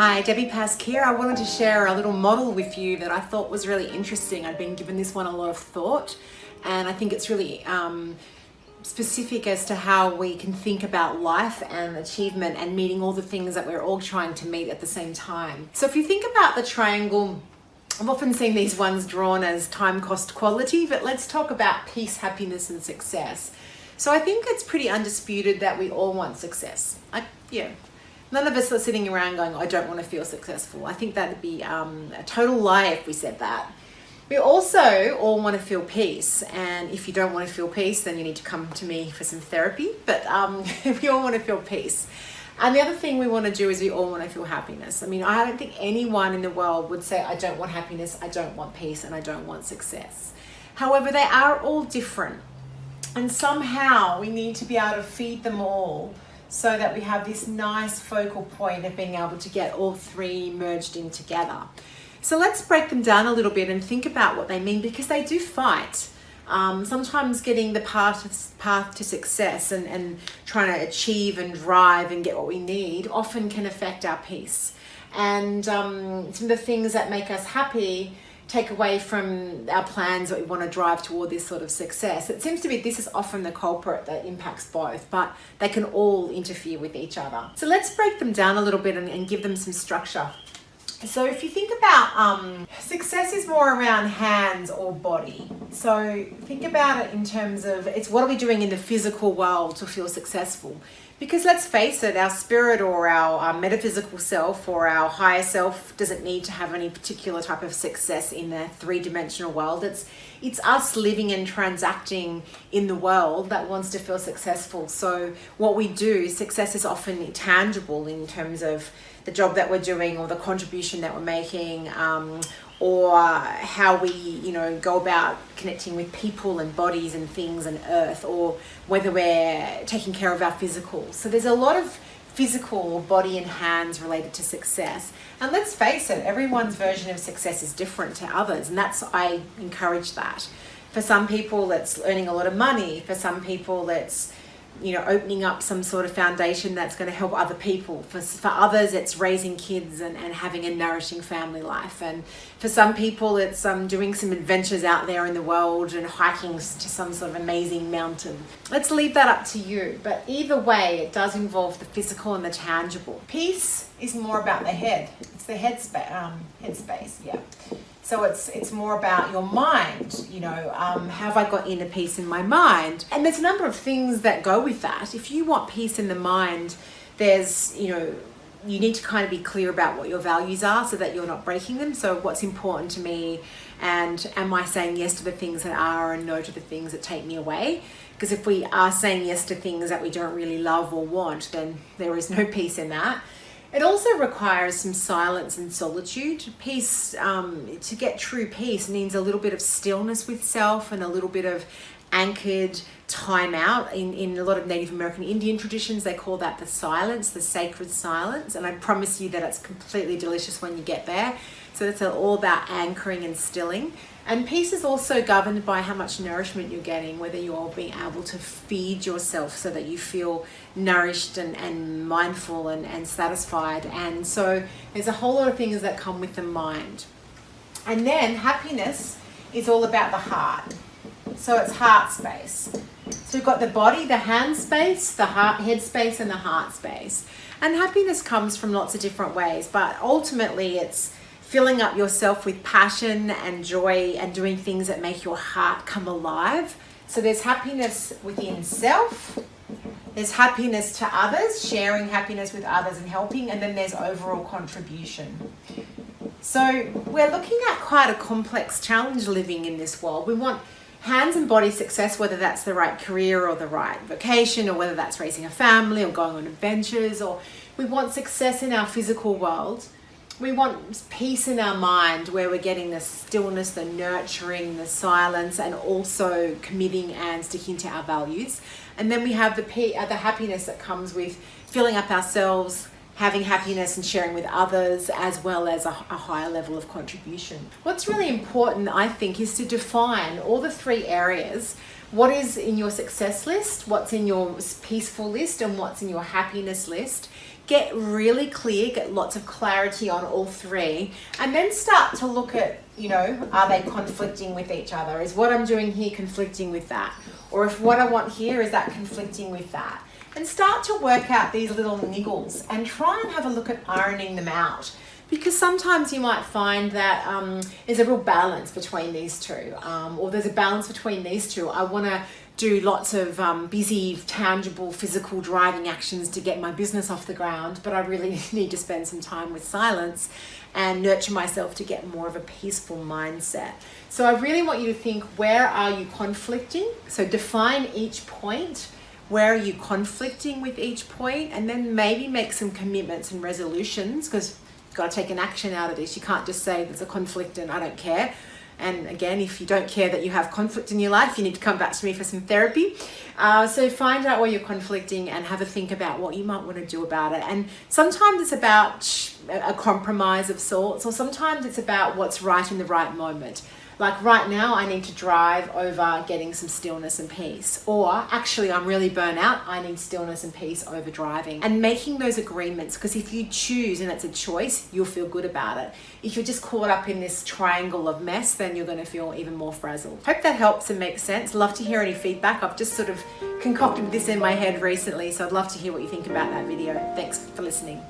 Hi, Debbie Pask here. I wanted to share a little model with you that I thought was really interesting. I'd been given this one a lot of thought, and I think it's really specific as to how we can think about life and achievement and meeting all the things that we're all trying to meet at the same time. So if you think about the triangle, I've often seen these ones drawn as time, cost, quality, but let's talk about peace, happiness, and success. So I think it's pretty undisputed that we all want success. None of us are sitting around going, I don't want to feel successful. I think that'd be a total lie if we said that. We also all want to feel peace. And if you don't want to feel peace, then you need to come to me for some therapy. But we all want to feel peace. And the other thing we want to do is we all want to feel happiness. I mean, I don't think anyone in the world would say, I don't want happiness, I don't want peace, and I don't want success. However, they are all different. And somehow we need to be able to feed them all so that we have this nice focal point of being able to get all three merged in together. So let's break them down a little bit and think about what they mean, because they do fight. Sometimes getting the path to success and trying to achieve and drive and get what we need often can affect our peace. And some of the things that make us happy take away from our plans that we want to drive toward this sort of success. It seems to be this is often the culprit that impacts both, but they can all interfere with each other. So let's break them down a little bit and give them some structure. So if you think about success is more around hands or body. So think about it in terms of it's what are we doing in the physical world to feel successful? Because let's face it, our spirit or our metaphysical self or our higher self doesn't need to have any particular type of success in the three-dimensional world. It's us living and transacting in the world that wants to feel successful. So what we do, success is often tangible in terms of the job that we're doing or the contribution that we're making, or how we, go about connecting with people and bodies and things and earth, or whether we're taking care of our physical. So there's a lot of physical body and hands related to success. And let's face it, everyone's version of success is different to others. And I encourage that. For some people, it's earning a lot of money. For some people, it's opening up some sort of foundation that's going to help other people. For others, it's raising kids and having a nourishing family life. And for some people, it's doing some adventures out there in the world and hiking to some sort of amazing mountain. Let's leave that up to you. But either way, it does involve the physical and the tangible. Peace is more about the head. It's the headspace, yeah. So it's more about your mind, have I got inner peace in my mind? And there's a number of things that go with that. If you want peace in the mind, there's, you need to kind of be clear about what your values are so that you're not breaking them. So what's important to me, and am I saying yes to the things that are and no to the things that take me away? Because if we are saying yes to things that we don't really love or want, then there is no peace in that. It also requires some silence and solitude. Peace, to get true peace, needs a little bit of stillness with self and a little bit of anchored time out. In a lot of Native American Indian traditions, they call that the silence, the sacred silence. And I promise you that it's completely delicious when you get there. So it's all about anchoring and stilling. And peace is also governed by how much nourishment you're getting, whether you're being able to feed yourself so that you feel nourished and mindful and satisfied. And so there's a whole lot of things that come with the mind. And then happiness is all about the heart. So it's heart space. So you've got the body, the hand space, the head space, and the heart space. And happiness comes from lots of different ways, but ultimately it's filling up yourself with passion and joy and doing things that make your heart come alive. So there's happiness within self, there's happiness to others, sharing happiness with others and helping, and then there's overall contribution. So we're looking at quite a complex challenge living in this world. We want hands and body success, whether that's the right career or the right vocation, or whether that's raising a family or going on adventures, or we want success in our physical world. We want peace in our mind, where we're getting the stillness, the nurturing, the silence, and also committing and sticking to our values. And then we have the happiness that comes with filling up ourselves, having happiness and sharing with others, as well as a higher level of contribution. What's really important, I think, is to define all the three areas. What is in your success list, what's in your peaceful list, and what's in your happiness list, get really clear, get lots of clarity on all three, and then start to look at, are they conflicting with each other? Is what I'm doing here conflicting with that? Or if what I want here, is that conflicting with that? And start to work out these little niggles and try and have a look at ironing them out. Because sometimes you might find that there's a real balance between these two, or there's a balance between these two. I want to do lots of busy, tangible, physical driving actions to get my business off the ground, but I really need to spend some time with silence and nurture myself to get more of a peaceful mindset. So I really want you to think, where are you conflicting? So define each point. Where are you conflicting with each point? And then maybe make some commitments and resolutions, because you've got to take an action out of this. You can't just say there's a conflict and I don't care. And again, if you don't care that you have conflict in your life, you need to come back to me for some therapy. So find out where you're conflicting and have a think about what you might want to do about it. And sometimes it's about a compromise of sorts, or sometimes it's about what's right in the right moment. Like right now, I need to drive over getting some stillness and peace. Or actually, I'm really burnt out. I need stillness and peace over driving. And making those agreements, because if you choose and it's a choice, you'll feel good about it. If you're just caught up in this triangle of mess, then you're going to feel even more frazzled. Hope that helps and makes sense. Love to hear any feedback. I've just sort of concocted this in my head recently, so I'd love to hear what you think about that video. Thanks for listening.